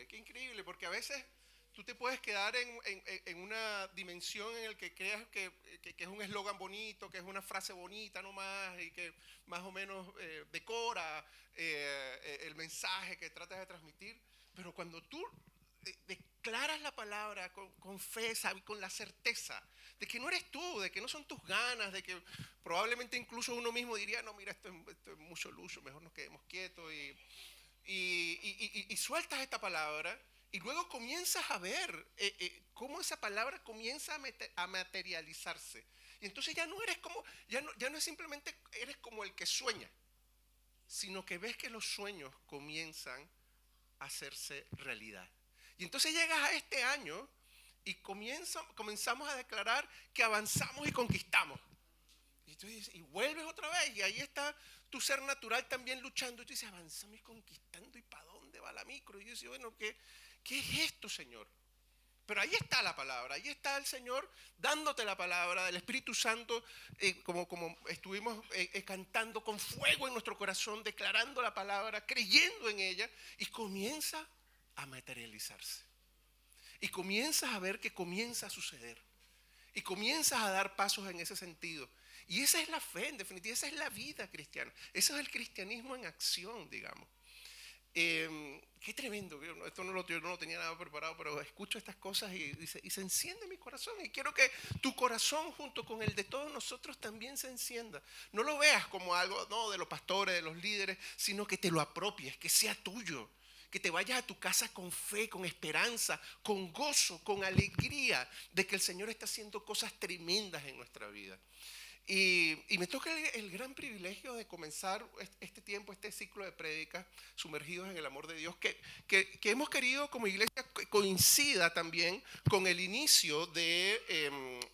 qué increíble, porque a veces tú te puedes quedar en una dimensión en la que creas que es un eslogan bonito, que es una frase bonita nomás y que más o menos decora el mensaje que tratas de transmitir. Pero cuando tú declaras la palabra con fe, con la certeza de que no eres tú, de que no son tus ganas, de que probablemente incluso uno mismo diría, no, mira, esto es mucho lujo, mejor nos quedemos quietos y sueltas esta palabra y luego comienzas a ver cómo esa palabra comienza a materializarse. Y entonces ya no eres como, ya no es simplemente eres como el que sueña, sino que ves que los sueños comienzan a hacerse realidad. Y entonces llegas a este año y comenzamos a declarar que avanzamos y conquistamos. Y tú dices, y vuelves otra vez, y ahí está tu ser natural también luchando. Y tú dices, avanzamos y conquistando, ¿y para dónde va la micro? Y yo decía, bueno, ¿qué es esto, Señor? Pero ahí está la palabra, ahí está el Señor dándote la palabra del Espíritu Santo, como estuvimos cantando con fuego en nuestro corazón, declarando la palabra, creyendo en ella, y comienza a materializarse. Y comienzas a ver que comienza a suceder. Y comienzas a dar pasos en ese sentido. Y esa es la fe, en definitiva, esa es la vida cristiana. Eso es el cristianismo en acción, digamos. Qué tremendo, esto yo no lo tenía nada preparado, pero escucho estas cosas y se enciende mi corazón. Y quiero que tu corazón junto con el de todos nosotros también se encienda. No lo veas como algo de los pastores, de los líderes, sino que te lo apropies, que sea tuyo. Que te vayas a tu casa con fe, con esperanza, con gozo, con alegría de que el Señor está haciendo cosas tremendas en nuestra vida. Y me toca el gran privilegio de comenzar este tiempo, este ciclo de prédicas sumergidos en el amor de Dios, que hemos querido como iglesia coincida también con el inicio de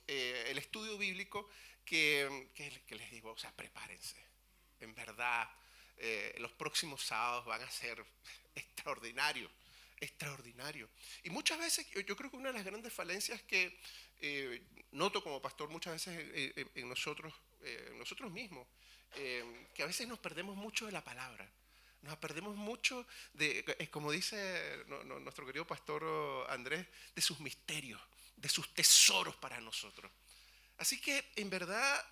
el estudio bíblico que les digo, o sea, prepárense. En verdad, los próximos sábados van a ser extraordinarios. Extraordinario. Y muchas veces yo creo que una de las grandes falencias que noto como pastor muchas veces en nosotros mismos, que a veces nos perdemos mucho de la palabra, nos perdemos mucho de, como dice nuestro querido pastor Andrés, de sus misterios, de sus tesoros para nosotros. Así que en verdad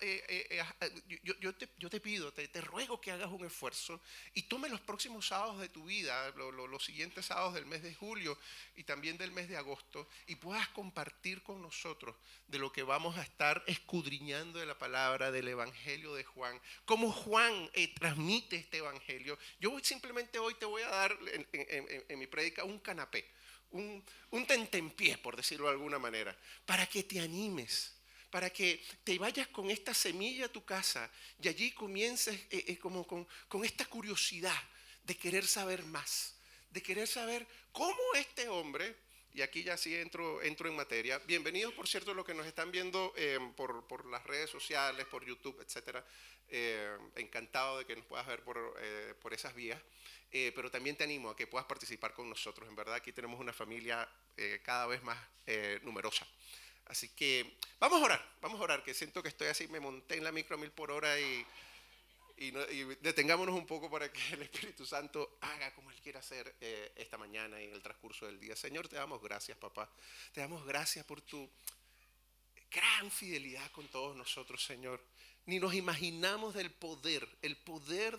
yo te pido, te ruego que hagas un esfuerzo y tome los próximos sábados de tu vida, los siguientes sábados del mes de julio y también del mes de agosto, y puedas compartir con nosotros de lo que vamos a estar escudriñando de la palabra del Evangelio de Juan, cómo Juan transmite este Evangelio. Yo simplemente hoy te voy a dar en mi prédica un canapé, un tentempié, por decirlo de alguna manera, para que te animes, para que te vayas con esta semilla a tu casa y allí comiences como con esta curiosidad de querer saber más, de querer saber cómo este hombre, y aquí ya sí entro en materia. Bienvenidos, por cierto, los que nos están viendo por las redes sociales, por YouTube, etcétera. Encantado de que nos puedas ver por esas vías. Pero también te animo a que puedas participar con nosotros. En verdad, aquí tenemos una familia cada vez más numerosa. Así que vamos a orar, que siento que estoy así, me monté en la micro a 1000 por hora y detengámonos un poco para que el Espíritu Santo haga como Él quiera hacer esta mañana y en el transcurso del día. Señor, te damos gracias, papá. Te damos gracias por tu gran fidelidad con todos nosotros, Señor. Ni nos imaginamos el poder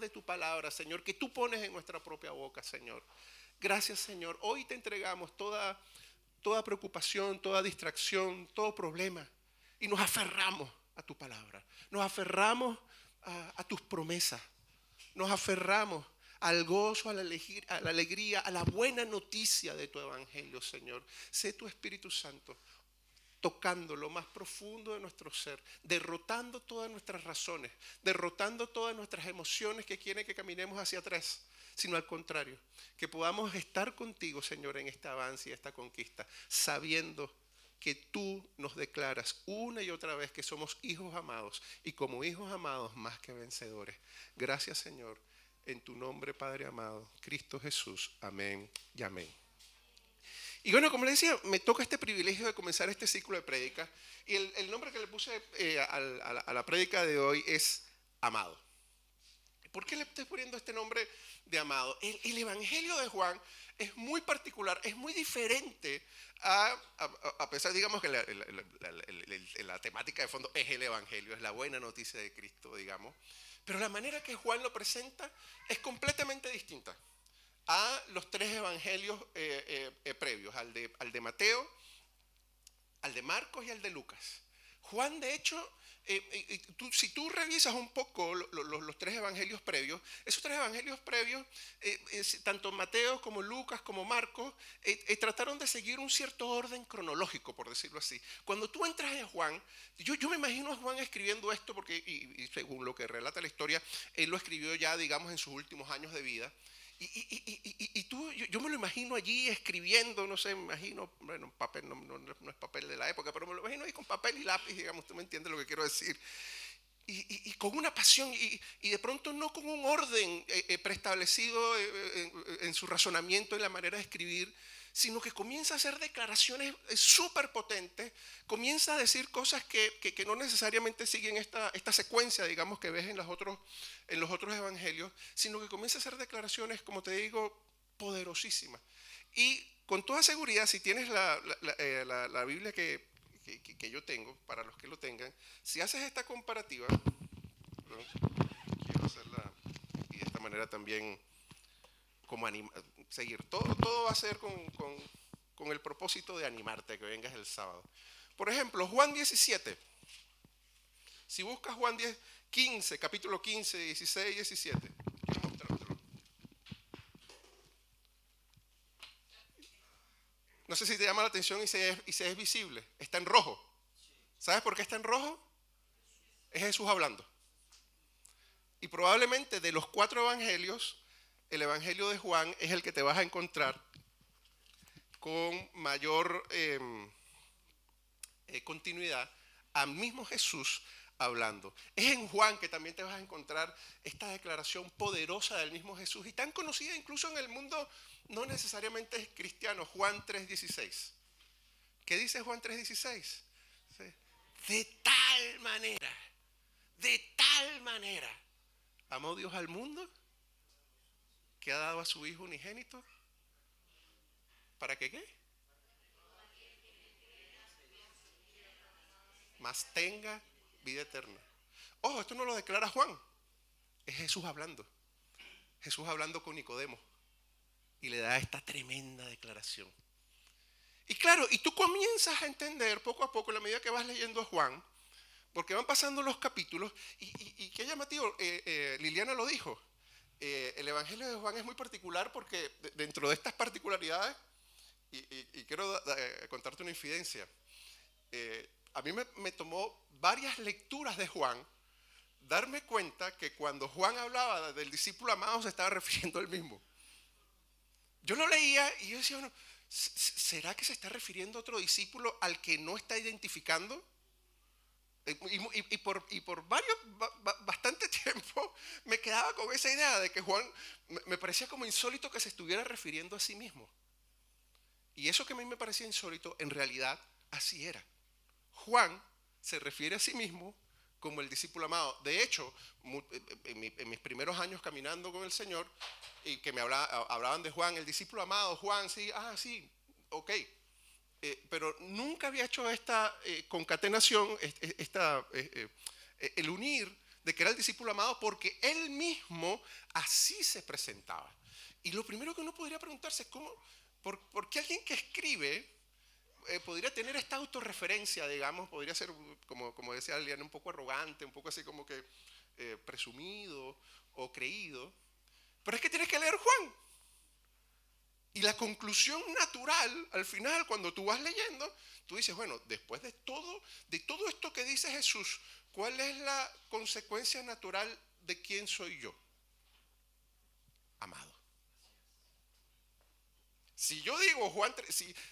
de tu palabra, Señor, que tú pones en nuestra propia boca, Señor. Gracias, Señor. Hoy te entregamos toda preocupación, toda distracción, todo problema. Y nos aferramos a tu palabra. Nos aferramos a tus promesas. Nos aferramos al gozo, a la alegría, a la buena noticia de tu evangelio, Señor. Sé tu Espíritu Santo tocando lo más profundo de nuestro ser, derrotando todas nuestras razones, derrotando todas nuestras emociones que quieren que caminemos hacia atrás, sino al contrario, que podamos estar contigo, Señor, en este avance y esta conquista, sabiendo que tú nos declaras una y otra vez que somos hijos amados y como hijos amados más que vencedores. Gracias, Señor, en tu nombre, Padre amado, Cristo Jesús. Amén y amén. Y bueno, como les decía, me toca este privilegio de comenzar este ciclo de prédicas. Y el nombre que le puse a la prédica de hoy es Amado. ¿Por qué le estoy poniendo este nombre de amado? El Evangelio de Juan es muy particular, es muy diferente a pesar, digamos que la temática de fondo es el Evangelio, es la buena noticia de Cristo, digamos, pero la manera que Juan lo presenta es completamente distinta a los tres evangelios previos, al de Mateo, al de Marcos y al de Lucas. Juan, de hecho, si tú revisas un poco los tres evangelios previos, esos tres evangelios previos, tanto Mateo como Lucas como Marcos, trataron de seguir un cierto orden cronológico, por decirlo así. Cuando tú entras en Juan, yo me imagino a Juan escribiendo esto, porque y según lo que relata la historia, él lo escribió ya, digamos, en sus últimos años de vida. Y tú, yo me lo imagino allí escribiendo, no sé, me imagino, bueno, papel no es papel de la época, pero me lo imagino ahí con papel y lápiz, digamos, tú me entiendes lo que quiero decir. Y con una pasión, y de pronto no con un orden preestablecido en su razonamiento, en la manera de escribir, sino que comienza a hacer declaraciones súper potentes, comienza a decir cosas que no necesariamente siguen esta secuencia, digamos, que ves en los otros evangelios, sino que comienza a hacer declaraciones, como te digo, poderosísimas. Y con toda seguridad, si tienes la Biblia que yo tengo, para los que lo tengan, si haces esta comparativa, quiero hacerla y de esta manera también como seguir, todo va a ser con el propósito de animarte a que vengas el sábado. Por ejemplo, Juan 17, si buscas Juan 10, 15, capítulo 15, 16, 17, quiero mostrártelo. No sé si te llama la atención y se es visible, está en rojo. ¿Sabes por qué está en rojo? Es Jesús hablando. Y probablemente de los 4 evangelios, el evangelio de Juan es el que te vas a encontrar con mayor continuidad al mismo Jesús hablando. Es en Juan que también te vas a encontrar esta declaración poderosa del mismo Jesús y tan conocida incluso en el mundo no necesariamente cristiano, Juan 3:16. ¿Qué dice Juan 3:16? De tal manera amó Dios al mundo que ha dado a su Hijo unigénito. ¿Para qué qué? Más tenga vida eterna. Ojo, esto no lo declara Juan, es Jesús hablando. Jesús hablando con Nicodemo y le da esta tremenda declaración. Y claro, y tú comienzas a entender poco a poco, a la medida que vas leyendo a Juan, porque van pasando los capítulos, y qué llamativo, Liliana lo dijo, el Evangelio de Juan es muy particular porque dentro de estas particularidades, y quiero contarte una infidencia, a mí me tomó varias lecturas de Juan darme cuenta que cuando Juan hablaba del discípulo amado se estaba refiriendo a él mismo. Yo lo leía y yo decía, bueno, ¿será que se está refiriendo a otro discípulo al que no está identificando? Y por bastante tiempo me quedaba con esa idea de que Juan me parecía como insólito que se estuviera refiriendo a sí mismo. Y eso que a mí me parecía insólito, en realidad así era. Juan se refiere a sí mismo como el discípulo amado. De hecho, en mis primeros años caminando con el Señor, y que me hablaban de Juan, el discípulo amado, Juan, sí, sí, ok. Pero nunca había hecho esta concatenación, el unir de que era el discípulo amado, porque él mismo así se presentaba. Y lo primero que uno podría preguntarse es ¿por qué alguien que escribe podría tener esta autorreferencia, digamos, podría ser, como decía Liliana, un poco arrogante, un poco así como que presumido o creído? Pero es que tienes que leer Juan. Y la conclusión natural, al final, cuando tú vas leyendo, tú dices, bueno, después de todo esto que dice Jesús, ¿cuál es la consecuencia natural de quién soy yo? Amado. Si yo digo Juan,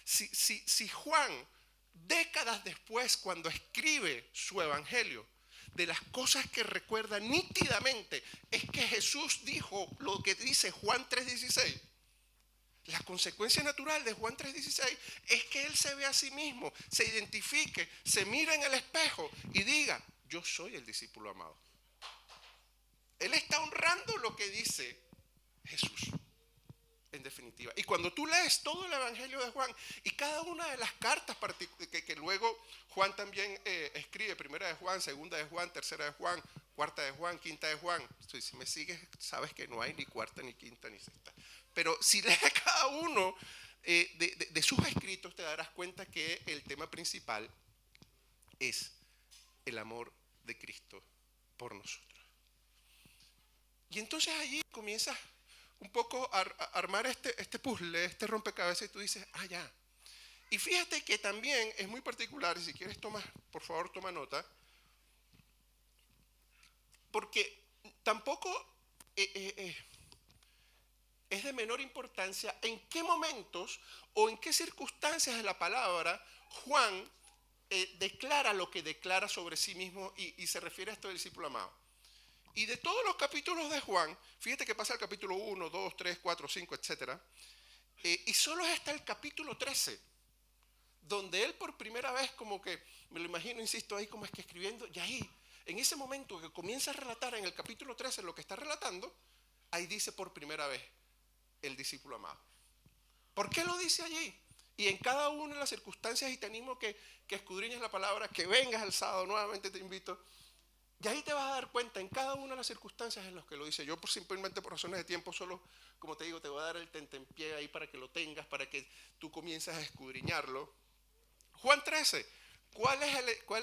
si Juan, décadas después, cuando escribe su evangelio, de las cosas que recuerda nítidamente, es que Jesús dijo lo que dice Juan 3:16. La consecuencia natural de Juan 3:16 es que él se ve a sí mismo, se identifique, se mire en el espejo y diga, yo soy el discípulo amado. Él está honrando lo que dice Jesús. en definitiva. Y cuando tú lees todo el Evangelio de Juan y cada una de las cartas que luego Juan también escribe, primera de Juan, segunda de Juan, tercera de Juan, cuarta de Juan, quinta de Juan. Si me sigues, sabes que no hay ni cuarta, ni quinta, ni sexta. Pero si lees cada uno de sus escritos, te darás cuenta que el tema principal es el amor de Cristo por nosotros. Y entonces allí comienzas un poco a armar este puzzle, este rompecabezas, y tú dices, ya. Y fíjate que también es muy particular, y si quieres por favor toma nota, porque tampoco es de menor importancia en qué momentos o en qué circunstancias de la palabra Juan declara lo que declara sobre sí mismo y se refiere a esto del discípulo amado. Y de todos los capítulos de Juan, fíjate que pasa el capítulo 1, 2, 3, 4, 5, etc. Y solo está el capítulo 13, donde él por primera vez, como que, me lo imagino, insisto, ahí como es que escribiendo, y ahí, en ese momento que comienza a relatar en el capítulo 13 lo que está relatando, ahí dice por primera vez el discípulo amado. ¿Por qué lo dice allí? Y en cada una de las circunstancias, y te animo que escudriñes la palabra, que vengas al sábado, nuevamente te invito. Y ahí te vas a dar cuenta en cada una de las circunstancias en las que lo dice. Yo simplemente por razones de tiempo solo, como te digo, te voy a dar el tentempié ahí para que lo tengas, para que tú comiences a escudriñarlo. Juan 13, ¿cuál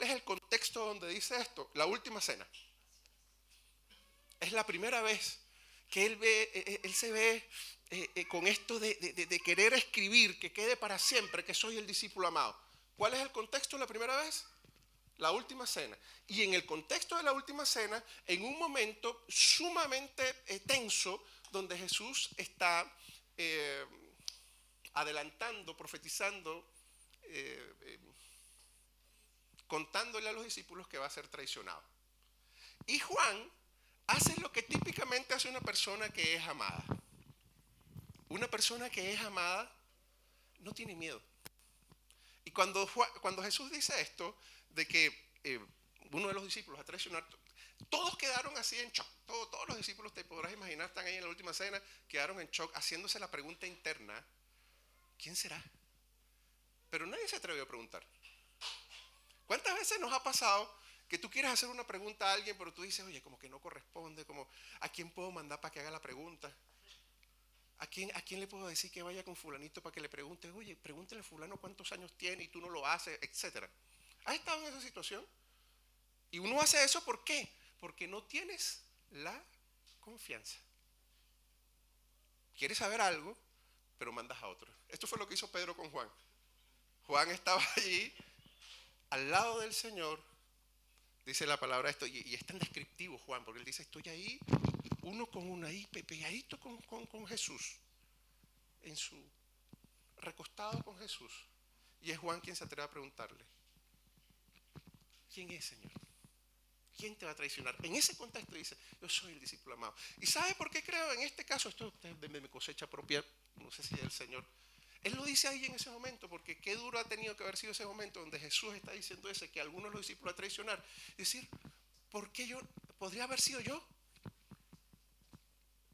es el contexto donde dice esto? La última cena. Es la primera vez que él se ve con esto de querer escribir, que quede para siempre, que soy el discípulo amado. ¿Cuál es el contexto la primera vez? La última cena. Y en el contexto de la última cena, en un momento sumamente tenso, donde Jesús está adelantando, profetizando, contándole a los discípulos que va a ser traicionado. Y Juan hace lo que típicamente hace una persona que es amada. Una persona que es amada no tiene miedo. Y cuando Jesús dice esto, de que uno de los discípulos va a traicionar, todos quedaron así en shock. Todos los discípulos, te podrás imaginar, están ahí en la última cena, quedaron en shock, haciéndose la pregunta interna, ¿quién será? Pero nadie se atrevió a preguntar. ¿Cuántas veces nos ha pasado que tú quieres hacer una pregunta a alguien, pero tú dices, oye, como que no corresponde, como, ¿a quién puedo mandar para que haga la pregunta? ¿A quién le puedo decir que vaya con fulanito para que le pregunte? Oye, pregúntale a fulano cuántos años tiene y tú no lo haces, etcétera. ¿Has estado en esa situación? Y uno hace eso, ¿por qué? Porque no tienes la confianza. Quieres saber algo, pero mandas a otro. Esto fue lo que hizo Pedro con Juan. Juan estaba allí, al lado del Señor, dice la palabra esto, y es tan descriptivo Juan, porque él dice, estoy ahí, uno con uno ahí, pegadito con Jesús, recostado con Jesús. Y es Juan quien se atreve a preguntarle, ¿quién es, Señor? ¿Quién te va a traicionar? En ese contexto dice, yo soy el discípulo amado. ¿Y sabe por qué creo en este caso? Esto es de mi cosecha propia, no sé si es del Señor. Él lo dice ahí en ese momento, porque qué duro ha tenido que haber sido ese momento donde Jesús está diciendo que algunos de los discípulos a traicionar. Decir, ¿por qué yo? ¿Podría haber sido yo?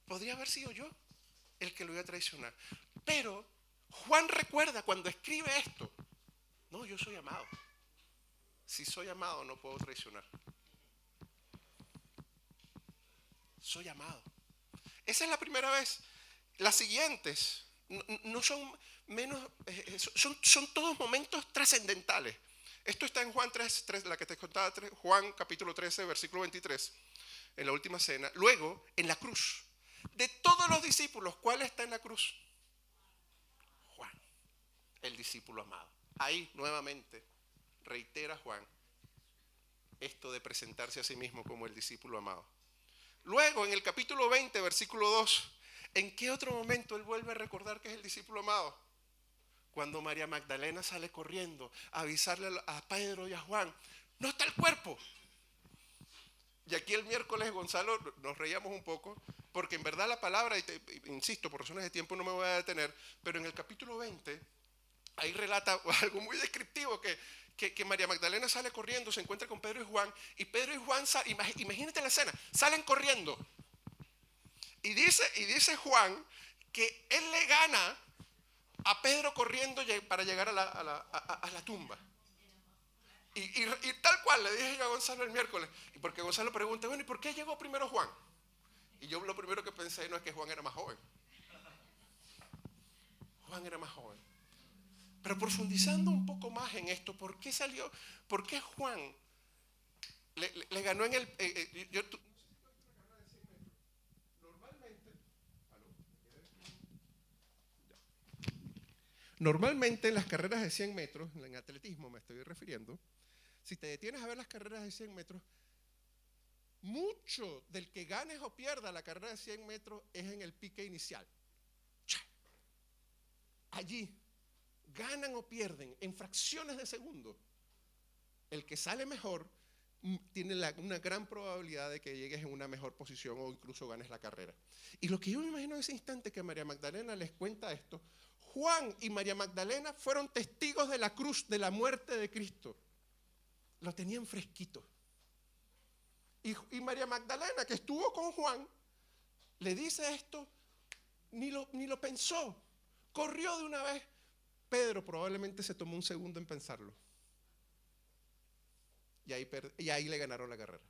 ¿Podría haber sido yo el que lo iba a traicionar? Pero Juan recuerda cuando escribe esto, no, yo soy amado. Si soy amado no puedo traicionar. Soy amado. Esa es la primera vez. Las siguientes no son menos, son todos momentos trascendentales. Esto está en Juan 3, la que te contaba, Juan capítulo 13, versículo 23, en la última cena. Luego, en la cruz. De todos los discípulos, ¿cuál está en la cruz? Juan, el discípulo amado. Ahí, nuevamente, reitera Juan esto de presentarse a sí mismo como el discípulo amado. Luego, en el capítulo 20, versículo 2, ¿en qué otro momento él vuelve a recordar que es el discípulo amado? Cuando María Magdalena sale corriendo a avisarle a Pedro y a Juan, no está el cuerpo. Y aquí el miércoles, Gonzalo, nos reíamos un poco, porque en verdad la palabra, insisto, por razones de tiempo no me voy a detener, pero en el capítulo 20, ahí relata algo muy descriptivo, que María Magdalena sale corriendo, se encuentra con Pedro y Pedro y Juan, imagínate la escena, salen corriendo. Y dice Juan que él le gana a Pedro corriendo para llegar a la tumba. Y tal cual le dije yo a Gonzalo el miércoles, y porque Gonzalo pregunta, bueno, ¿y por qué llegó primero Juan? Y yo lo primero que pensé no es que Juan era más joven. Juan era más joven. Pero profundizando un poco más en esto, ¿por qué salió? ¿Por qué Juan le ganó en el... Normalmente en las carreras de 100 metros, en atletismo me estoy refiriendo, si te detienes a ver las carreras de 100 metros, mucho del que ganes o pierda la carrera de 100 metros es en el pique inicial. Allí ganan o pierden en fracciones de segundo. El que sale mejor tiene una gran probabilidad de que llegues en una mejor posición o incluso ganes la carrera. Y lo que yo me imagino en ese instante que María Magdalena les cuenta esto, Juan y María Magdalena fueron testigos de la cruz, de la muerte de Cristo. Lo tenían fresquito. Y María Magdalena, que estuvo con Juan, le dice esto, ni lo pensó, corrió de una vez. Pedro probablemente se tomó un segundo en pensarlo. Y ahí le ganaron la carrera.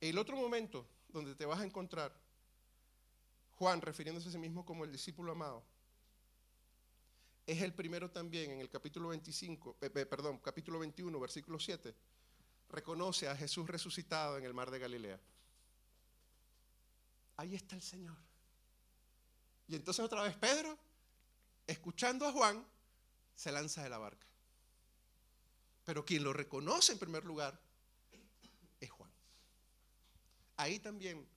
El otro momento donde te vas a encontrar Juan refiriéndose a sí mismo como el discípulo amado es el primero también en el capítulo 21, versículo 7. Reconoce a Jesús resucitado en el mar de Galilea. Ahí está el Señor. Y entonces otra vez Pedro, escuchando a Juan, se lanza de la barca. Pero quien lo reconoce en primer lugar es Juan. Ahí también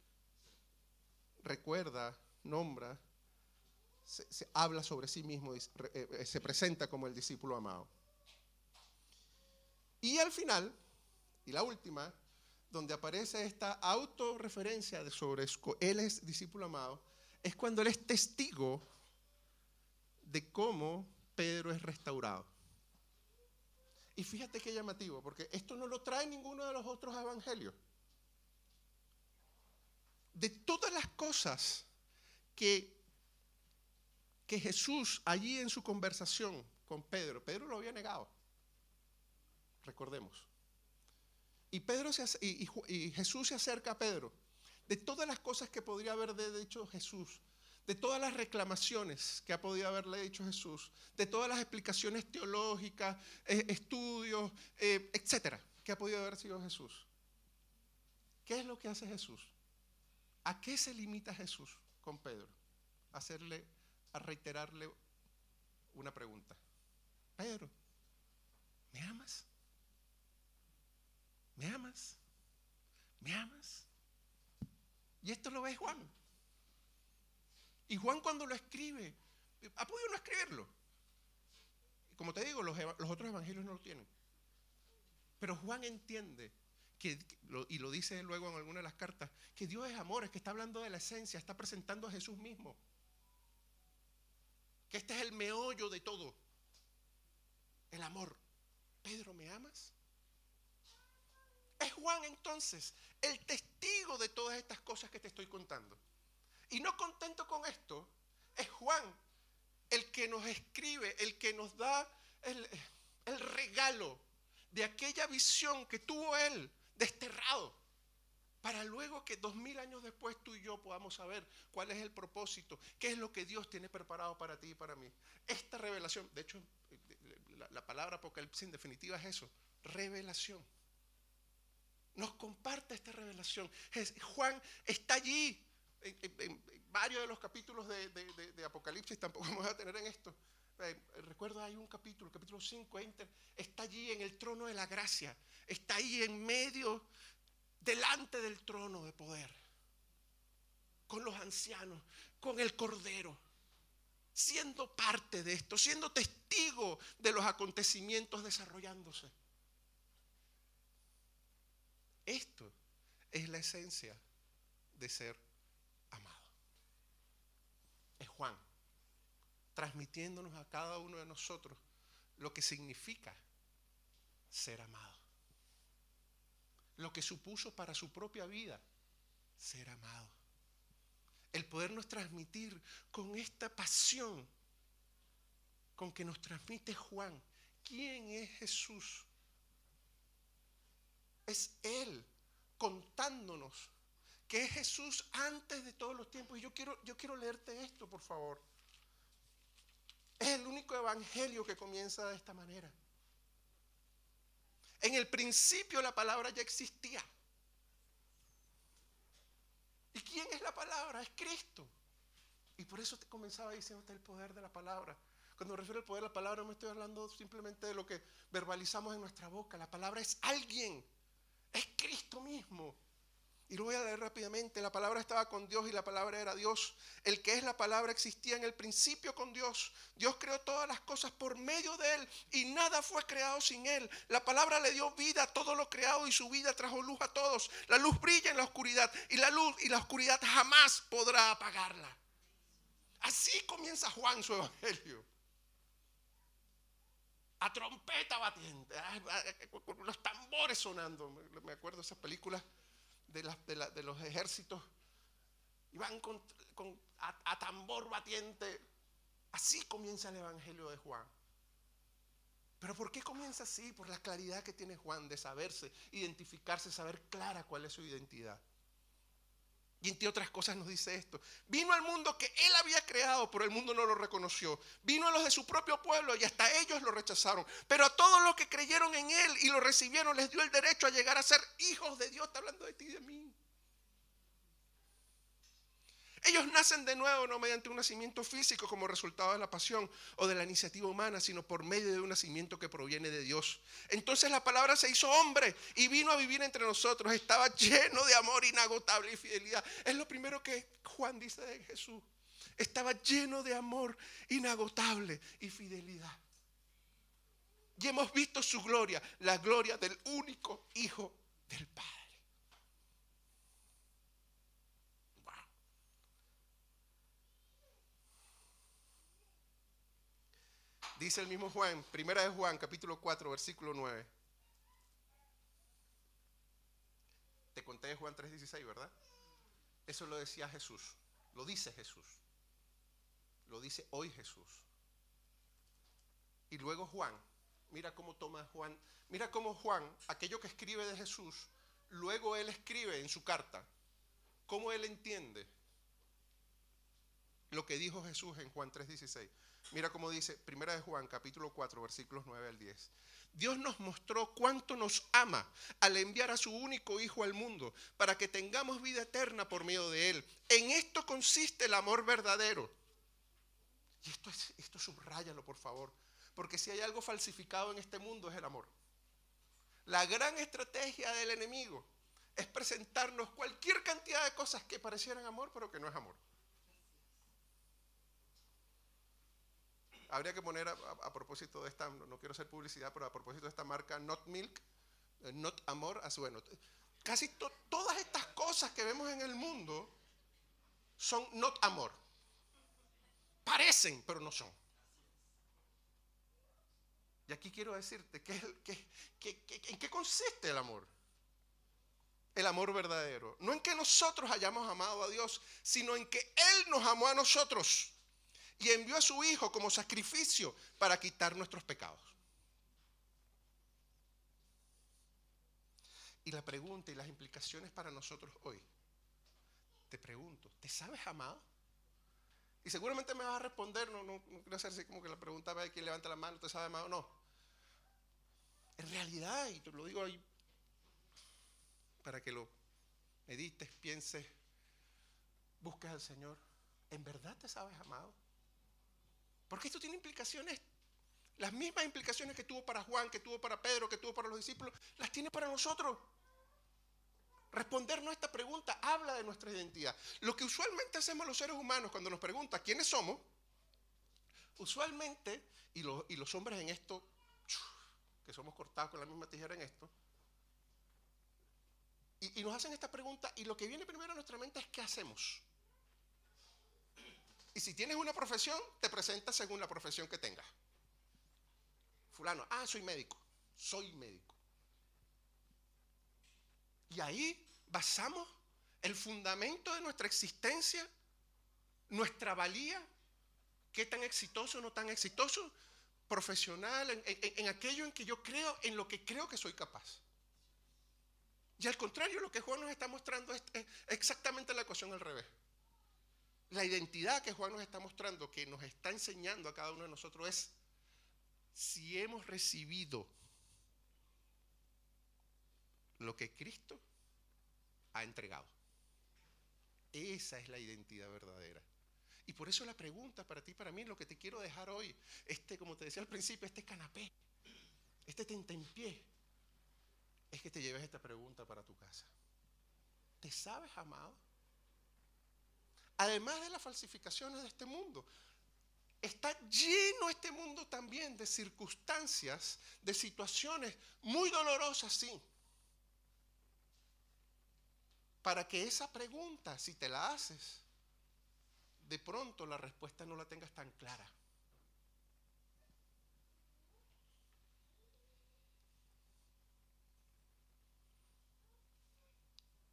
recuerda, nombra, se habla sobre sí mismo, se presenta como el discípulo amado. Y al final, y la última, donde aparece esta autorreferencia sobre él es discípulo amado, es cuando él es testigo de cómo Pedro es restaurado. Y fíjate qué llamativo, porque esto no lo trae ninguno de los otros evangelios. De todas las cosas que Jesús allí en su conversación con Pedro lo había negado, recordemos. Y Jesús se acerca a Pedro. De todas las cosas que podría haber dicho Jesús, de todas las reclamaciones que ha podido haberle dicho Jesús, de todas las explicaciones teológicas, estudios, etcétera, que ha podido haber sido Jesús. ¿Qué es lo que hace Jesús? ¿A qué se limita Jesús con Pedro? A reiterarle una pregunta. Pedro, ¿me amas? ¿Me amas? ¿Me amas? Y esto lo ve Juan. Y Juan cuando lo escribe, ha podido no escribirlo. Como te digo, los otros evangelios no lo tienen. Pero Juan entiende, y lo dice luego en alguna de las cartas, que Dios es amor, es que está hablando de la esencia, está presentando a Jesús mismo. Que este es el meollo de todo. El amor. Pedro, ¿me amas? Es Juan entonces el testigo de todas estas cosas que te estoy contando. Y no contento con esto, es Juan el que nos escribe, el que nos da el regalo de aquella visión que tuvo él desterrado, para luego que 2000 años después tú y yo podamos saber cuál es el propósito, qué es lo que Dios tiene preparado para ti y para mí. Esta revelación, de hecho, la palabra Apocalipsis en definitiva es eso, revelación. Nos comparte esta revelación. Juan está allí en varios de los capítulos de Apocalipsis, tampoco vamos a tener en esto. Recuerdo hay un capítulo, el capítulo 5, está allí en el trono de la gracia, está ahí en medio, delante del trono de poder, con los ancianos, con el Cordero, siendo parte de esto, siendo testigo de los acontecimientos desarrollándose. Esto es la esencia de ser amado. Es Juan transmitiéndonos a cada uno de nosotros lo que significa ser amado. Lo que supuso para su propia vida ser amado. El podernos transmitir con esta pasión con que nos transmite Juan. ¿Quién es Jesús? Es Él contándonos que es Jesús antes de todos los tiempos. Y yo quiero leerte esto, por favor. Es el único evangelio que comienza de esta manera. En el principio la palabra ya existía. ¿Y quién es la palabra? Es Cristo. Y por eso te comenzaba diciéndote el poder de la palabra. Cuando me refiero al poder de la palabra, no me estoy hablando simplemente de lo que verbalizamos en nuestra boca. La palabra es alguien. Es Cristo mismo. Y lo voy a leer rápidamente. La palabra estaba con Dios y la palabra era Dios. El que es la palabra existía en el principio con Dios. Dios creó todas las cosas por medio de Él y nada fue creado sin Él. La palabra le dio vida a todo lo creado y su vida trajo luz a todos. La luz brilla en la oscuridad y la luz y la oscuridad jamás podrá apagarla. Así comienza Juan su evangelio. A trompeta batiente, con los tambores sonando. Me acuerdo de esas películas de los ejércitos, y van a tambor batiente. Así comienza el evangelio de Juan. Pero ¿por qué comienza así? Por la claridad que tiene Juan de saberse, identificarse, saber clara cuál es su identidad. Y entre otras cosas nos dice esto: vino al mundo que él había creado, pero el mundo no lo reconoció. Vino a los de su propio pueblo y hasta ellos lo rechazaron. Pero a todos los que creyeron en él y lo recibieron, les dio el derecho a llegar a ser hijos de Dios. Está hablando de ti y de mí. Ellos nacen de nuevo no mediante un nacimiento físico como resultado de la pasión o de la iniciativa humana, sino por medio de un nacimiento que proviene de Dios. Entonces la palabra se hizo hombre y vino a vivir entre nosotros. Estaba lleno de amor inagotable y fidelidad. Es lo primero que Juan dice de Jesús. Estaba lleno de amor inagotable y fidelidad. Y hemos visto su gloria, la gloria del único Hijo del Padre. Dice el mismo Juan, primera de Juan, capítulo 4, versículo 9. Te conté de Juan 3:16, ¿verdad? Eso lo decía Jesús, lo dice Jesús, lo dice hoy Jesús. Y luego Juan, mira cómo toma Juan, mira cómo Juan, aquello que escribe de Jesús, luego él escribe en su carta, cómo él entiende lo que dijo Jesús en Juan 3:16. Mira cómo dice, primera de Juan, capítulo 4, versículos 9 al 10. Dios nos mostró cuánto nos ama al enviar a su único Hijo al mundo para que tengamos vida eterna por medio de Él. En esto consiste el amor verdadero. Y esto subráyalo, por favor, porque si hay algo falsificado en este mundo es el amor. La gran estrategia del enemigo es presentarnos cualquier cantidad de cosas que parecieran amor, pero que no es amor. Habría que poner a propósito de esta, no quiero hacer publicidad, pero a propósito de esta marca Not Milk, Not Amor, bueno, casi todas estas cosas que vemos en el mundo son Not Amor. Parecen, pero no son. Y aquí quiero decirte ¿en qué consiste el amor? El amor verdadero. No en que nosotros hayamos amado a Dios, sino en que Él nos amó a nosotros y envió a su Hijo como sacrificio para quitar nuestros pecados. Y la pregunta y las implicaciones para nosotros hoy, te pregunto, ¿te sabes amado? Y seguramente me vas a responder, no quiero hacerse como que la pregunta de quién levanta la mano, ¿te sabe amado? No. En realidad, y te lo digo ahí para que lo medites, pienses, busques al Señor, ¿en verdad te sabes amado? Porque esto tiene implicaciones, las mismas implicaciones que tuvo para Juan, que tuvo para Pedro, que tuvo para los discípulos, las tiene para nosotros. Respondernos a esta pregunta habla de nuestra identidad. Lo que usualmente hacemos los seres humanos cuando nos preguntan quiénes somos, usualmente, y los hombres en esto, que somos cortados con la misma tijera en esto, y nos hacen esta pregunta, y lo que viene primero a nuestra mente es ¿qué hacemos? Y si tienes una profesión, te presentas según la profesión que tengas. Fulano, soy médico. soy médico. Y ahí basamos el fundamento de nuestra existencia, nuestra valía, qué tan exitoso o no tan exitoso, profesional, en aquello en que yo creo, en lo que creo que soy capaz. Y al contrario, lo que Juan nos está mostrando es exactamente la ecuación al revés. La identidad que Juan nos está mostrando, que nos está enseñando a cada uno de nosotros, es si hemos recibido lo que Cristo ha entregado. Esa es la identidad verdadera. Y por eso la pregunta para ti, para mí, lo que te quiero dejar hoy, como te decía al principio, este canapé, este tentempié, es que te lleves esta pregunta para tu casa. ¿Te sabes amado? Además de las falsificaciones de este mundo, está lleno este mundo también de circunstancias, de situaciones muy dolorosas, sí. Para que esa pregunta, si te la haces, de pronto la respuesta no la tengas tan clara.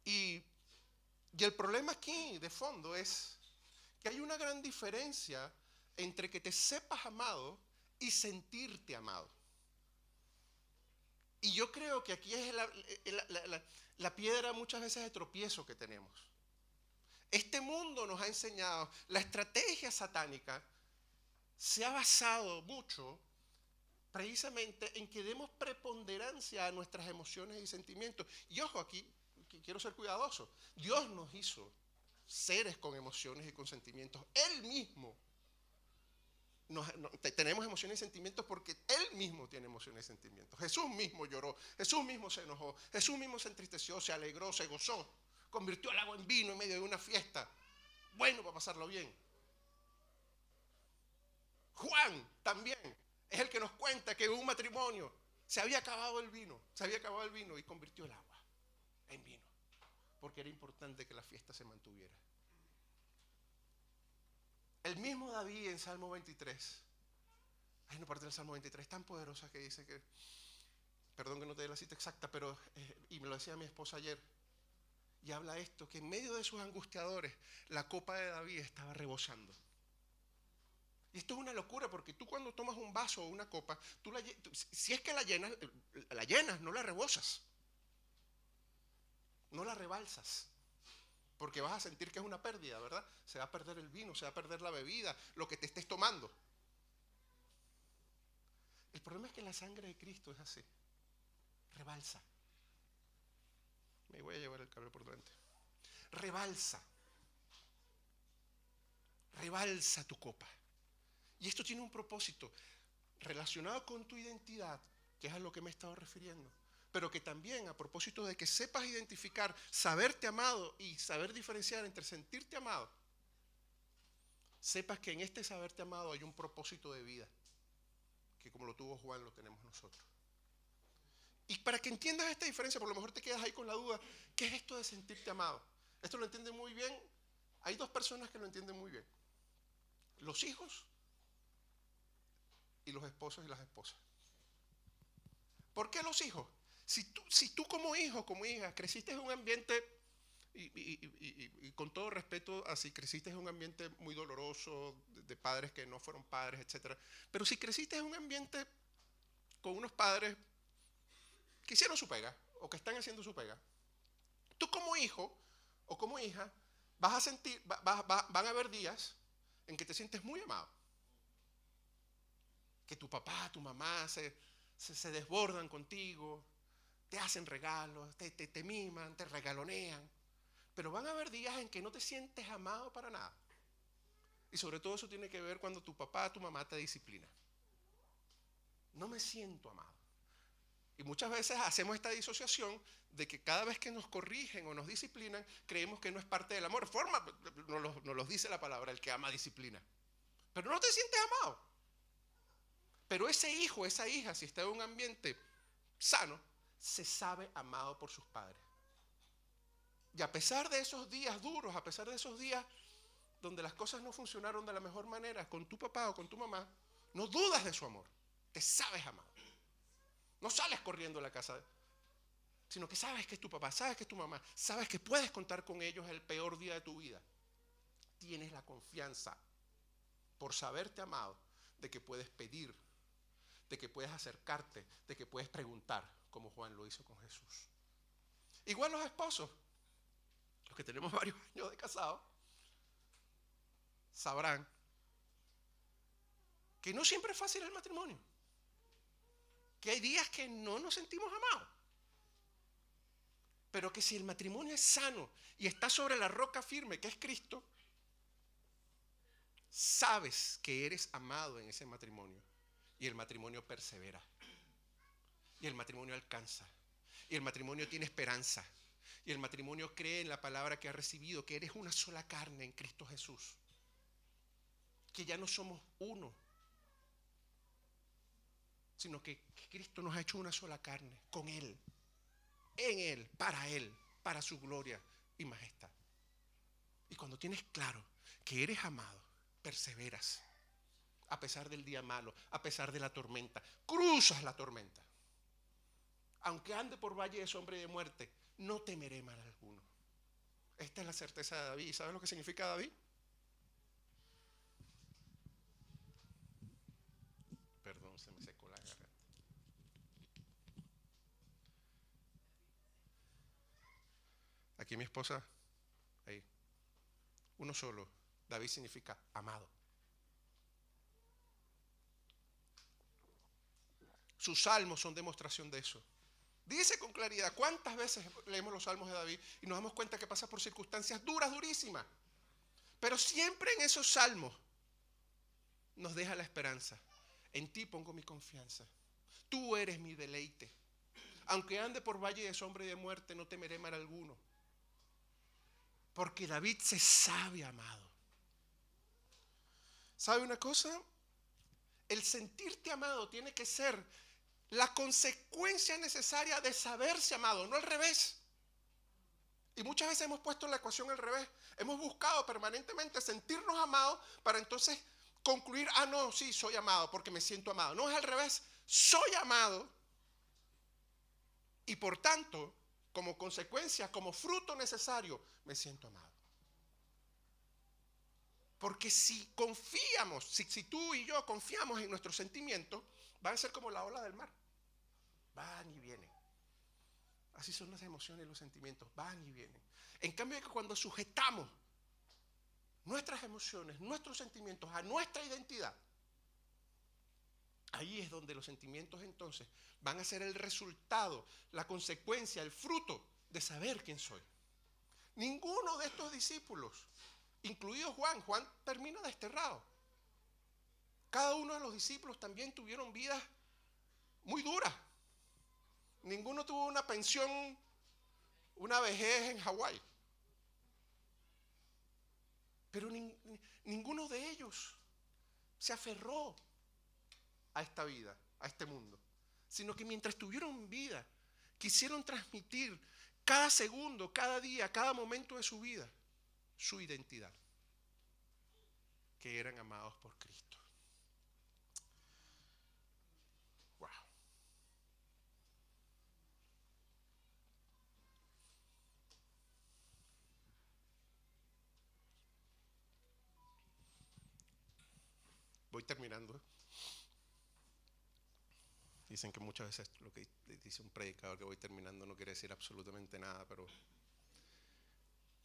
Y el problema aquí, de fondo, es que hay una gran diferencia entre que te sepas amado y sentirte amado. Y yo creo que aquí es la piedra muchas veces de tropiezo que tenemos. Este mundo nos ha enseñado, la estrategia satánica se ha basado mucho precisamente en que demos preponderancia a nuestras emociones y sentimientos. Y ojo, aquí quiero ser cuidadoso. Dios nos hizo seres con emociones y con sentimientos. Él mismo tenemos emociones y sentimientos porque Él mismo tiene emociones y sentimientos. Jesús mismo lloró, Jesús mismo se enojó, Jesús mismo se entristeció, se alegró, se gozó, convirtió el agua en vino en medio de una fiesta. Bueno, para pasarlo bien. Juan también es el que nos cuenta que en un matrimonio se había acabado el vino y convirtió el agua en vino, porque era importante que la fiesta se mantuviera. El mismo David en Salmo 23, hay una parte del Salmo 23 tan poderosa que dice que, perdón que no te dé la cita exacta, pero, y me lo decía mi esposa ayer, y habla esto, que en medio de sus angustiadores, la copa de David estaba rebosando. Y esto es una locura, porque tú cuando tomas un vaso o una copa, si es que la llenas, no la rebosas, no la rebalsas, porque vas a sentir que es una pérdida, ¿verdad? Se va a perder el vino, se va a perder la bebida, lo que te estés tomando. El problema es que la sangre de Cristo es así, rebalsa. Me voy a llevar el cable por delante. Rebalsa tu copa. Y esto tiene un propósito relacionado con tu identidad, que es a lo que me he estado refiriendo, pero que también a propósito de que sepas identificar, saberte amado y saber diferenciar entre sentirte amado, sepas que en este saberte amado hay un propósito de vida, que como lo tuvo Juan lo tenemos nosotros. Y para que entiendas esta diferencia, por lo mejor te quedas ahí con la duda, ¿qué es esto de sentirte amado? Esto lo entienden muy bien, hay dos personas que lo entienden muy bien: los hijos y los esposos y las esposas. ¿Por qué los hijos? Si tú como hijo, como hija, creciste en un ambiente, y con todo respeto, así creciste en un ambiente muy doloroso, de padres que no fueron padres, etc. Pero si creciste en un ambiente con unos padres que hicieron su pega, o que están haciendo su pega, tú como hijo o como hija, vas a sentir, van a haber días en que te sientes muy amado. Que tu papá, tu mamá se desbordan contigo, te hacen regalos, te miman, te regalonean. Pero van a haber días en que no te sientes amado para nada. Y sobre todo eso tiene que ver cuando tu papá, tu mamá te disciplina. No me siento amado. Y muchas veces hacemos esta disociación de que cada vez que nos corrigen o nos disciplinan, creemos que no es parte del amor. Nos los dice la palabra, el que ama disciplina. Pero no te sientes amado. Pero ese hijo, esa hija, si está en un ambiente sano, se sabe amado por sus padres. Y a pesar de esos días duros, a pesar de esos días donde las cosas no funcionaron de la mejor manera con tu papá o con tu mamá, no dudas de su amor. Te sabes amado. No sales corriendo a la casa, sino que sabes que es tu papá, sabes que es tu mamá, sabes que puedes contar con ellos el peor día de tu vida. Tienes la confianza, por saberte amado, de que puedes pedir, de que puedes acercarte, de que puedes preguntar, como Juan lo hizo con Jesús. Igual los esposos, los que tenemos varios años de casados, sabrán que no siempre es fácil el matrimonio, que hay días que no nos sentimos amados, pero que si el matrimonio es sano y está sobre la roca firme que es Cristo, sabes que eres amado en ese matrimonio, y el matrimonio persevera, y el matrimonio alcanza, y el matrimonio tiene esperanza, y el matrimonio cree en la palabra que ha recibido, que eres una sola carne en Cristo Jesús, que ya no somos uno, sino que Cristo nos ha hecho una sola carne, con Él, en Él, para su gloria y majestad. Y cuando tienes claro que eres amado, perseveras, a pesar del día malo, a pesar de la tormenta, cruzas la tormenta. Aunque ande por valle de sombra y de muerte, no temeré mal alguno. Esta es la certeza de David. ¿Sabes lo que significa David? Perdón, se me secó la garganta. Aquí mi esposa, ahí. Uno solo. David significa amado. Sus salmos son demostración de eso. Dice con claridad, ¿cuántas veces leemos los salmos de David y nos damos cuenta que pasa por circunstancias duras, durísimas? Pero siempre en esos salmos nos deja la esperanza. En ti pongo mi confianza. Tú eres mi deleite. Aunque ande por valle de sombra y de muerte, no temeré mal alguno. Porque David se sabe amado. ¿Sabe una cosa? El sentirte amado tiene que ser la consecuencia necesaria de saberse amado, no al revés. Y muchas veces hemos puesto la ecuación al revés. Hemos buscado permanentemente sentirnos amados para entonces concluir, no, sí, soy amado porque me siento amado. No, es al revés. Soy amado y por tanto, como consecuencia, como fruto necesario, me siento amado. Porque si confiamos, si tú y yo confiamos en nuestros sentimientos, van a ser como la ola del mar. Van y vienen. Así son las emociones y los sentimientos, van y vienen. En cambio, que cuando sujetamos nuestras emociones, nuestros sentimientos a nuestra identidad, ahí es donde los sentimientos entonces van a ser el resultado, la consecuencia, el fruto de saber quién soy. Ninguno de estos discípulos, incluido Juan termina desterrado. Cada uno de los discípulos también tuvieron vidas muy duras. Ninguno tuvo una pensión, una vejez en Hawái. Pero ninguno de ellos se aferró a esta vida, a este mundo, sino que mientras tuvieron vida, quisieron transmitir cada segundo, cada día, cada momento de su vida, su identidad, que eran amados por Cristo. Wow. Voy terminando. Dicen que muchas veces lo que dice un predicador que voy terminando no quiere decir absolutamente nada, pero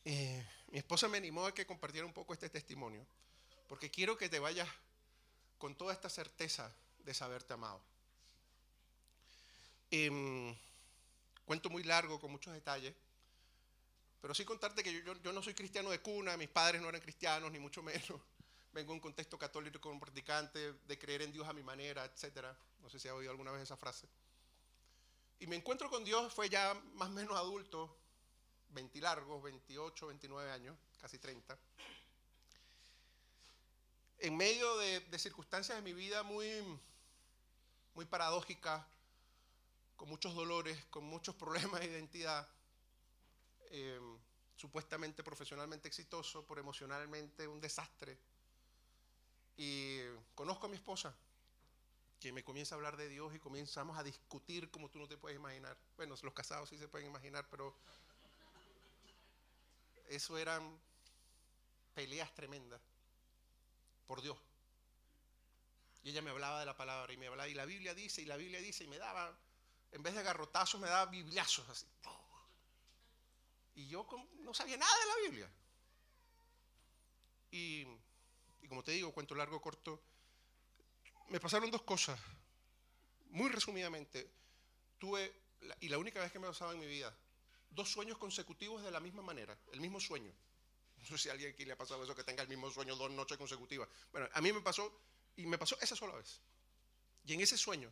mi esposa me animó a que compartiera un poco este testimonio, porque quiero que te vayas con toda esta certeza de saberte amado. Cuento muy largo, con muchos detalles, pero sí contarte que yo no soy cristiano de cuna, mis padres no eran cristianos, ni mucho menos. Vengo de un contexto católico como practicante, de creer en Dios a mi manera, etc. No sé si has oído alguna vez esa frase. Y mi encuentro con Dios fue ya más o menos adulto, 20 largos, 28, 29 años, casi 30. En medio de circunstancias de mi vida muy paradójicas, con muchos dolores, con muchos problemas de identidad, supuestamente profesionalmente exitoso, pero emocionalmente un desastre. Y conozco a mi esposa que me comienza a hablar de Dios y comenzamos a discutir como tú no te puedes imaginar. Bueno, los casados sí se pueden imaginar, pero eso eran peleas tremendas por Dios. Y ella me hablaba de la palabra y me hablaba, y la Biblia dice, y me daba, en vez de garrotazos, me daba bibliazos así. Y yo no sabía nada de la Biblia. Y como te digo, cuento largo, corto, me pasaron dos cosas. Muy resumidamente, tuve, y la única vez que me pasaba en mi vida, dos sueños consecutivos de la misma manera, el mismo sueño. No sé si a alguien aquí le ha pasado eso, que tenga el mismo sueño 2 noches consecutivas. Bueno, a mí me pasó, y me pasó esa sola vez. Y en ese sueño,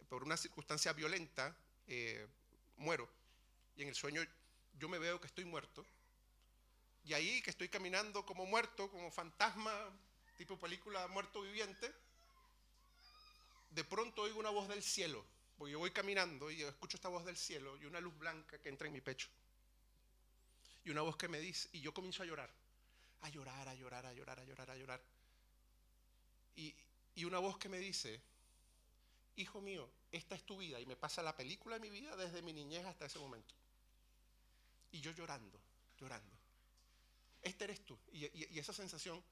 por una circunstancia violenta, muero. Y en el sueño yo me veo que estoy muerto. Y ahí que estoy caminando como muerto, como fantasma, tipo película muerto viviente, de pronto oigo una voz del cielo. Porque yo voy caminando y escucho esta voz del cielo y una luz blanca que entra en mi pecho. Y una voz que me dice, y yo comienzo a llorar. A llorar, a llorar, a llorar, a llorar, a llorar. Y una voz que me dice, hijo mío, esta es tu vida. Y me pasa la película de mi vida desde mi niñez hasta ese momento. Y yo llorando, llorando. Este eres tú. Y esa sensación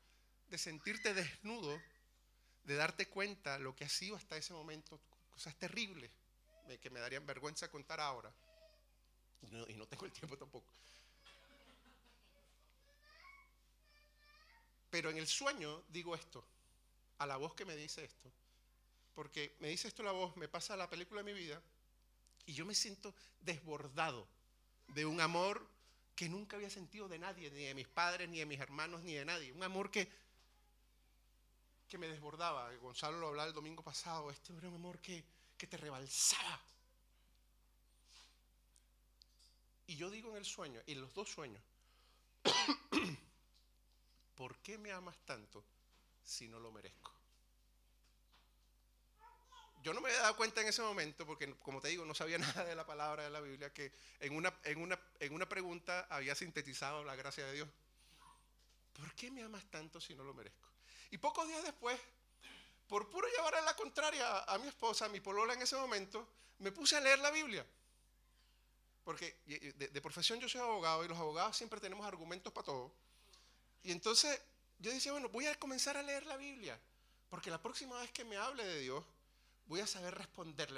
de sentirte desnudo, de darte cuenta lo que has sido hasta ese momento, cosas terribles que me darían vergüenza contar ahora. Y no tengo el tiempo tampoco. Pero en el sueño digo esto, a la voz que me dice esto, porque me dice esto la voz, me pasa la película de mi vida y yo me siento desbordado de un amor que nunca había sentido de nadie, ni de mis padres, ni de mis hermanos, ni de nadie. Un amor que me desbordaba. Gonzalo lo hablaba el domingo pasado. Este era un amor que te rebalsaba. Y yo digo en el sueño, en los dos sueños, ¿por qué me amas tanto si no lo merezco? Yo no me había dado cuenta en ese momento, porque como te digo, no sabía nada de la palabra de la Biblia, que en una pregunta había sintetizado la gracia de Dios. ¿Por qué me amas tanto si no lo merezco? Y pocos días después, por puro llevar a la contraria a mi esposa, a mi polola en ese momento, me puse a leer la Biblia. Porque de profesión yo soy abogado y los abogados siempre tenemos argumentos para todo. Y entonces yo decía, bueno, voy a comenzar a leer la Biblia, porque la próxima vez que me hable de Dios, voy a saber responderle,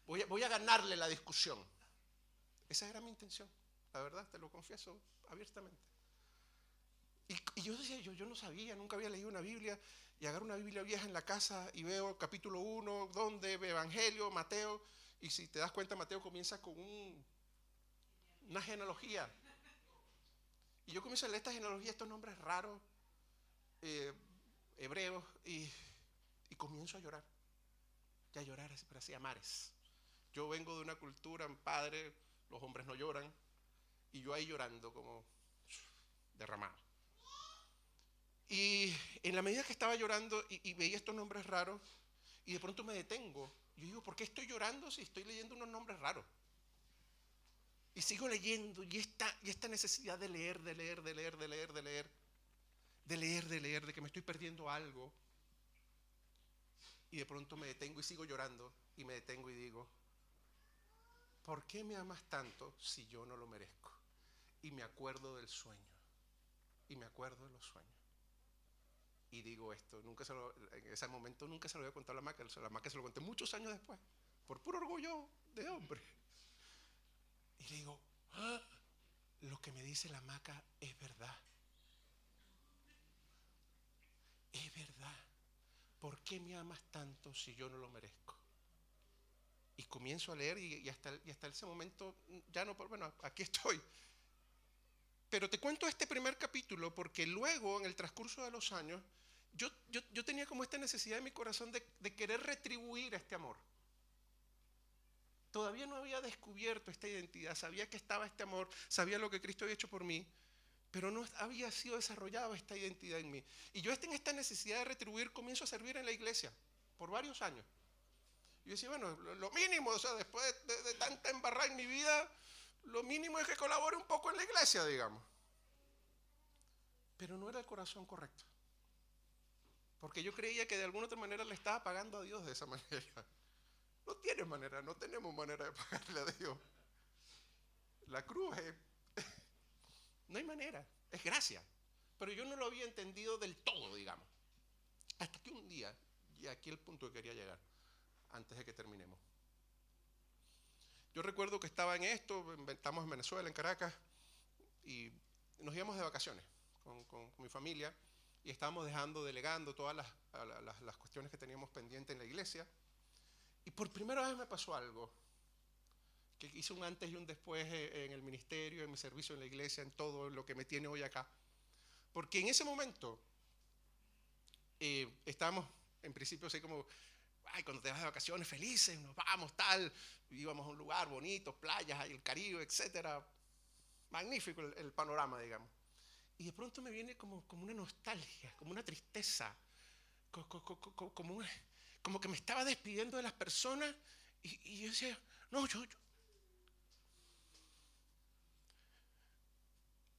voy a ganarle la discusión. Esa era mi intención, la verdad, te lo confieso abiertamente. Y yo decía, yo no sabía, nunca había leído una Biblia, y agarro una Biblia vieja en la casa y veo capítulo 1, donde Evangelio, Mateo, y si te das cuenta, Mateo comienza con una genealogía. Y yo comienzo a leer esta genealogía, estos nombres raros, hebreos, y comienzo a llorar. Y a llorar, pero así a mares. Yo vengo de una cultura, padre, los hombres no lloran, y yo ahí llorando como derramado. Y en la medida que estaba llorando y veía estos nombres raros, y de pronto me detengo, yo digo, ¿por qué estoy llorando si estoy leyendo unos nombres raros? Y sigo leyendo, y esta necesidad de leer, de que me estoy perdiendo algo. Y de pronto me detengo y sigo llorando, y me detengo y digo, ¿por qué me amas tanto si yo no lo merezco? Y me acuerdo del sueño, y me acuerdo de los sueños. Y digo esto, en ese momento nunca se lo había contado a la Maca, se lo conté muchos años después, por puro orgullo de hombre. Y le digo, lo que me dice la Maca es verdad. Es verdad. ¿Por qué me amas tanto si yo no lo merezco? Y comienzo a leer y hasta ese momento ya no, bueno, aquí estoy. Pero te cuento este primer capítulo porque luego, en el transcurso de los años, yo tenía como esta necesidad en mi corazón de querer retribuir este amor. Todavía no había descubierto esta identidad, sabía que estaba este amor, sabía lo que Cristo había hecho por mí, pero no había sido desarrollada esta identidad en mí. Y yo en esta necesidad de retribuir comienzo a servir en la iglesia por varios años. Y yo decía, bueno, lo mínimo, o sea, después de tanta embarrada en mi vida, lo mínimo es que colabore un poco en la iglesia, digamos. Pero no era el corazón correcto. Porque yo creía que de alguna otra manera le estaba pagando a Dios de esa manera. No tiene manera, no tenemos manera de pagarle a Dios. La cruz es, no hay manera, es gracia. Pero yo no lo había entendido del todo, digamos. Hasta que un día, y aquí el punto que quería llegar, antes de que terminemos. Yo recuerdo que estaba en esto, estamos en Venezuela, en Caracas, y nos íbamos de vacaciones con mi familia, y estábamos delegando todas las cuestiones que teníamos pendientes en la iglesia. Y por primera vez me pasó algo, que hice un antes y un después en el ministerio, en mi servicio en la iglesia, en todo lo que me tiene hoy acá. Porque en ese momento estábamos, en principio, así como, ay, cuando te vas de vacaciones, felices, nos vamos, tal, íbamos a un lugar bonito, playas, el Caribe, etcétera. Magnífico el panorama, digamos. Y de pronto me viene como una nostalgia, como una tristeza, como que me estaba despidiendo de las personas y yo decía, no, yo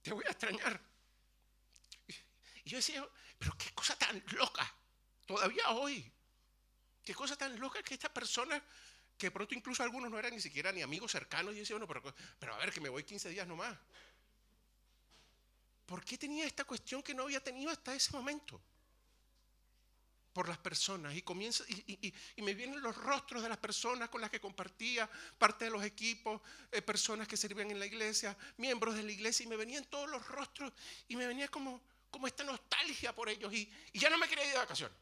te voy a extrañar. Y yo decía, pero qué cosa tan loca, todavía hoy, qué cosa tan loca que esta persona, que de pronto incluso algunos no eran ni siquiera ni amigos cercanos, y yo decía, bueno, pero a ver, que me voy 15 días nomás. ¿Por qué tenía esta cuestión que no había tenido hasta ese momento? Por las personas, y me vienen los rostros de las personas con las que compartía, parte de los equipos, personas que servían en la iglesia, miembros de la iglesia, y me venían todos los rostros y me venía como esta nostalgia por ellos, y ya no me quería ir de vacaciones.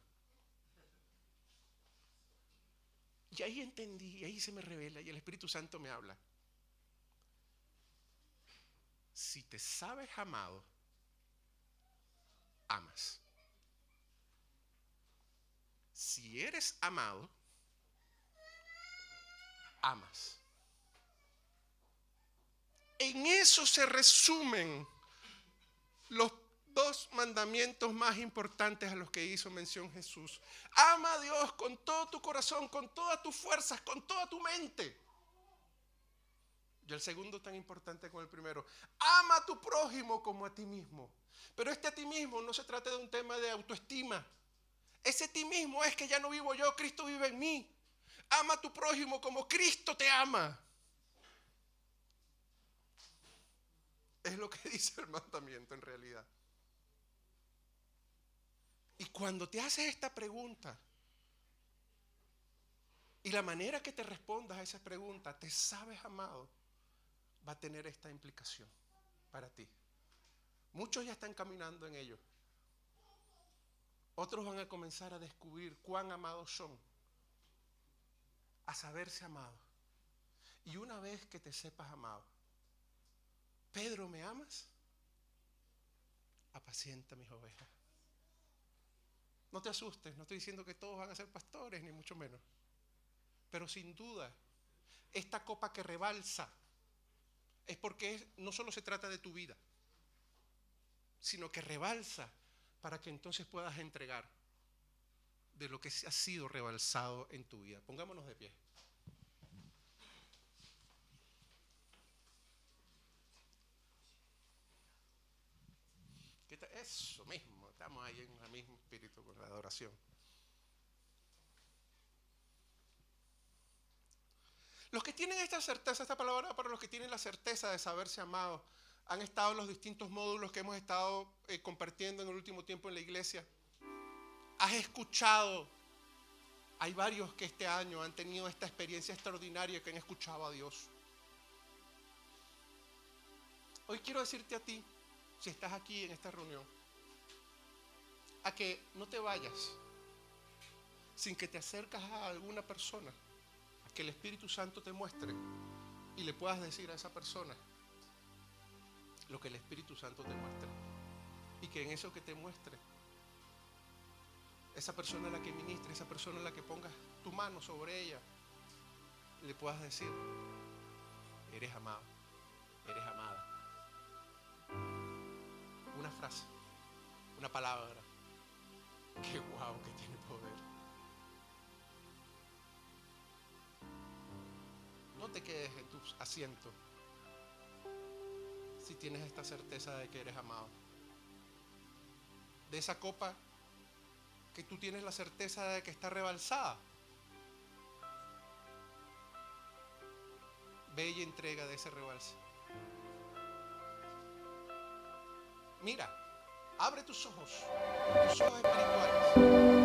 Y ahí entendí, y ahí se me revela, y el Espíritu Santo me habla. Si te sabes amado, amas. Si eres amado, amas. En eso se resumen los dos mandamientos más importantes a los que hizo mención Jesús. Ama a Dios con todo tu corazón, con todas tus fuerzas, con toda tu mente. Y el segundo tan importante como el primero. Ama a tu prójimo como a ti mismo. Pero a ti mismo no se trata de un tema de autoestima. Ese ti mismo es que ya no vivo yo, Cristo vive en mí. Ama a tu prójimo como Cristo te ama. Es lo que dice el mandamiento en realidad. Y cuando te haces esta pregunta, y la manera que te respondas a esa pregunta, ¿te sabes amado?, va a tener esta implicación para ti. Muchos ya están caminando en ello. Otros van a comenzar a descubrir cuán amados son, a saberse amados. Y una vez que te sepas amado, Pedro, ¿me amas? Apacienta mis ovejas. No te asustes, no estoy diciendo que todos van a ser pastores, ni mucho menos. Pero sin duda, esta copa que rebalsa es porque no solo se trata de tu vida, sino que rebalsa para que entonces puedas entregar de lo que ha sido rebalsado en tu vida. Pongámonos de pie. Eso mismo, estamos ahí en el mismo espíritu con la adoración. Los que tienen esta certeza, esta palabra para los que tienen la certeza de saberse amados, han estado en los distintos módulos que hemos estado compartiendo en el último tiempo en la iglesia. Has escuchado, hay varios que este año han tenido esta experiencia extraordinaria, que han escuchado a Dios. Hoy quiero decirte a ti, si estás aquí en esta reunión, a que no te vayas sin que te acercas a alguna persona, a que el Espíritu Santo te muestre y le puedas decir a esa persona lo que el Espíritu Santo te muestre, y que en eso que te muestre, esa persona a la que ministre, esa persona a la que pongas tu mano sobre ella, le puedas decir: eres amado, eres amada. Una frase, una palabra, qué guau, que tiene poder. No te quedes en tu asiento si tienes esta certeza de que eres amado. De esa copa que tú tienes la certeza de que está rebalsada, ve y entrega de ese rebalse. Mira, abre tus ojos espirituales.